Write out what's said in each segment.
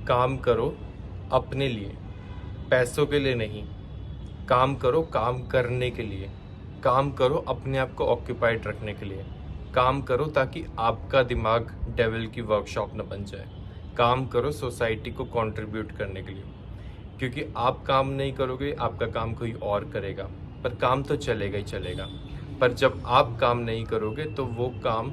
काम करो अपने लिए, पैसों के लिए नहीं। काम करो काम करने के लिए। काम करो अपने आप को ऑक्यूपाइड रखने के लिए। काम करो ताकि आपका दिमाग डेविल की वर्कशॉप न बन जाए। काम करो सोसाइटी को कंट्रीब्यूट करने के लिए, क्योंकि आप काम नहीं करोगे आपका काम कोई और करेगा, पर काम तो चलेगा ही चलेगा। पर जब आप काम नहीं करोगे तो वो काम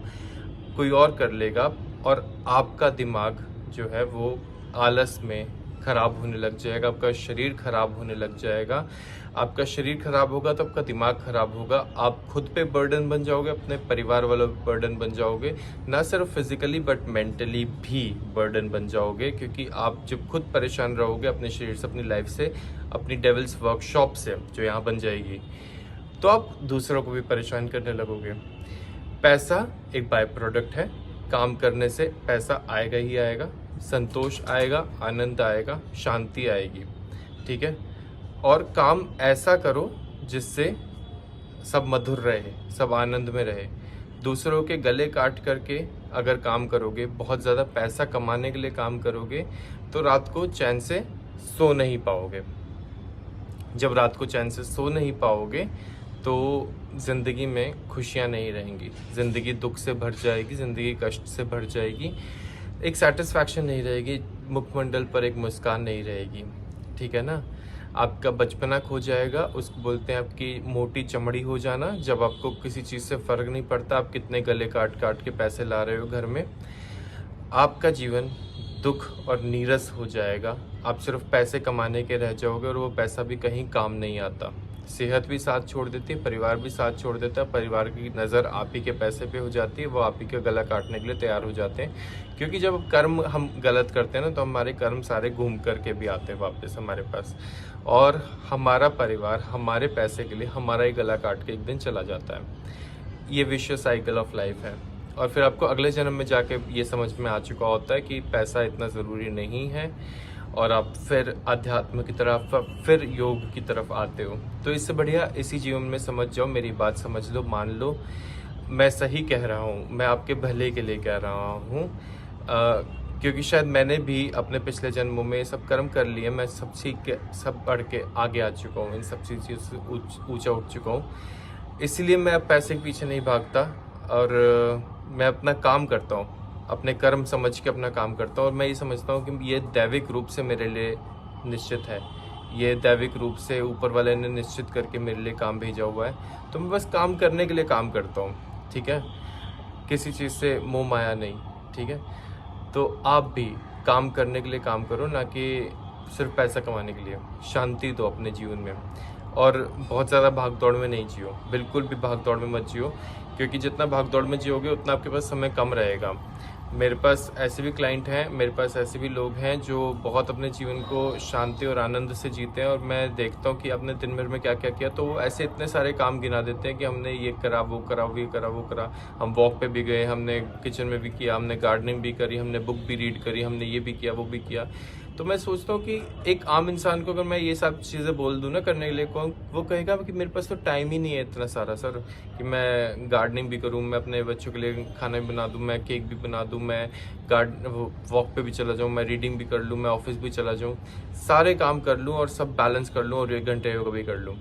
कोई और कर लेगा और आपका दिमाग जो है वो आलस में खराब होने लग जाएगा, आपका शरीर खराब होने लग जाएगा। आपका शरीर खराब होगा तो आपका दिमाग खराब होगा। आप खुद पे बर्डन बन जाओगे, अपने परिवार वालों पे बर्डन बन जाओगे, ना सिर्फ फिजिकली बट मेंटली भी बर्डन बन जाओगे। क्योंकि आप जब खुद परेशान रहोगे अपने शरीर से, अपनी लाइफ से, अपनी डेविल्स वर्कशॉप से जो यहाँ बन जाएगी, तो आप दूसरों को भी परेशान करने लगोगे। पैसा एक बाय प्रोडक्ट है। काम करने से पैसा आएगा ही आएगा, संतोष आएगा, आनंद आएगा, शांति आएगी, ठीक है। और काम ऐसा करो जिससे सब मधुर रहे, सब आनंद में रहे। दूसरों के गले काट करके अगर काम करोगे, बहुत ज़्यादा पैसा कमाने के लिए काम करोगे, तो रात को चैन से सो नहीं पाओगे। जब रात को चैन से सो नहीं पाओगे तो ज़िंदगी में खुशियाँ नहीं रहेंगी, ज़िंदगी दुख से भर जाएगी, ज़िंदगी कष्ट से भर जाएगी, एक सेटिस्फैक्शन नहीं रहेगी, मुखमंडल पर एक मुस्कान नहीं रहेगी, ठीक है ना। आपका बचपना खो जाएगा, उसको बोलते हैं आपकी मोटी चमड़ी हो जाना। जब आपको किसी चीज़ से फ़र्क नहीं पड़ता आप कितने गले काट काट के पैसे ला रहे हो घर में, आपका जीवन दुख और नीरस हो जाएगा। आप सिर्फ पैसे कमाने के रह जाओगे और वो पैसा भी कहीं काम नहीं आता। सेहत भी साथ छोड़ देती है, परिवार भी साथ छोड़ देता है, परिवार की नज़र आप ही के पैसे पे हो जाती है, वो आप ही का गला काटने के लिए तैयार हो जाते हैं। क्योंकि जब कर्म हम गलत करते हैं ना, तो हमारे कर्म सारे घूम करके भी आते हैं वापस हमारे पास, और हमारा परिवार हमारे पैसे के लिए हमारा ही गला काट के एक दिन चला जाता है। ये विशियस साइकिल ऑफ लाइफ है। और फिर आपको अगले जन्म में जाके ये समझ में आ चुका होता है कि पैसा इतना ज़रूरी नहीं है, और आप फिर अध्यात्म की तरफ, फिर योग की तरफ आते हो। तो इससे बढ़िया इसी जीवन में समझ जाओ, मेरी बात समझ लो, मान लो मैं सही कह रहा हूँ, मैं आपके भले के लिए कह रहा हूँ। क्योंकि शायद मैंने भी अपने पिछले जन्मों में सब कर्म कर लिए, मैं सब सीख के, सब पढ़ के आगे आ चुका हूँ, इन सब चीज़ों से ऊंचा उठ चुका हूँ। इसलिए मैं अब पैसे के पीछे नहीं भागता, और मैं अपना काम करता हूँ, अपने कर्म समझ के अपना काम करता हूँ। और मैं ये समझता हूँ कि ये दैविक रूप से मेरे लिए निश्चित है, ये दैविक रूप से ऊपर वाले ने निश्चित करके मेरे लिए काम भेजा हुआ है। तो मैं बस काम करने के लिए काम करता हूँ, ठीक है, किसी चीज़ से मोह माया नहीं, ठीक है। तो आप भी काम करने के लिए काम करो, ना कि सिर्फ पैसा कमाने के लिए। शांति दो अपने जीवन में, और बहुत ज़्यादा भाग दौड़ में नहीं जियो, बिल्कुल भी भाग दौड़ में मत जियो। क्योंकि जितना भाग दौड़ में जियोगे उतना आपके पास समय कम रहेगा। मेरे पास ऐसे भी क्लाइंट हैं, मेरे पास ऐसे भी लोग हैं जो बहुत अपने जीवन को शांति और आनंद से जीते हैं, और मैं देखता हूँ कि आपने दिन भर में क्या क्या किया, तो वो ऐसे इतने सारे काम गिना देते हैं कि हमने ये करा, वो करा, ये करा, वो करा, हम वॉक पे भी गए, हमने किचन में भी किया, हमने गार्डनिंग भी करी, हमने बुक भी रीड करी, हमने ये भी किया, वो भी किया। तो मैं सोचता हूँ कि एक आम इंसान को अगर मैं ये सब चीज़ें बोल दूँ ना करने के लिए, वो कहेगा कि मेरे पास तो टाइम ही नहीं है इतना सारा सर, कि मैं गार्डनिंग भी करूँ, मैं अपने बच्चों के लिए खाना भी बना दूँ, मैं केक भी बना दूँ, मैं वॉक पे भी चला जाऊँ, मैं रीडिंग भी कर लूँ, मैं ऑफिस भी चला जाऊँ, सारे काम कर लूँ और सब बैलेंस कर लूँ, और 1 घंटे योगा भी कर लूँ।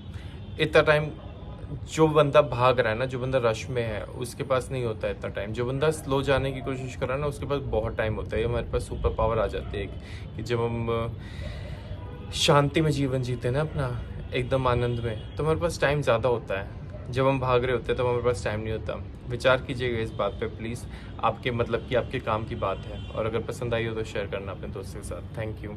इतना टाइम जो बंदा भाग रहा है ना, जो बंदा रश में है, उसके पास नहीं होता है इतना टाइम। जो बंदा स्लो जाने की कोशिश कर रहा है ना, उसके पास बहुत टाइम होता है। ये हमारे पास सुपर पावर आ जाती है कि जब हम शांति में जीवन जीते हैं ना अपना, एकदम आनंद में, तो हमारे पास टाइम ज़्यादा होता है। जब हम भाग रहे होते हैं तो हमारे पास टाइम नहीं होता। विचार कीजिएगा इस बात पे प्लीज़। आपके मतलब कि आपके काम की बात है, और अगर पसंद आई हो तो शेयर करना अपने दोस्तों के साथ। Thank you.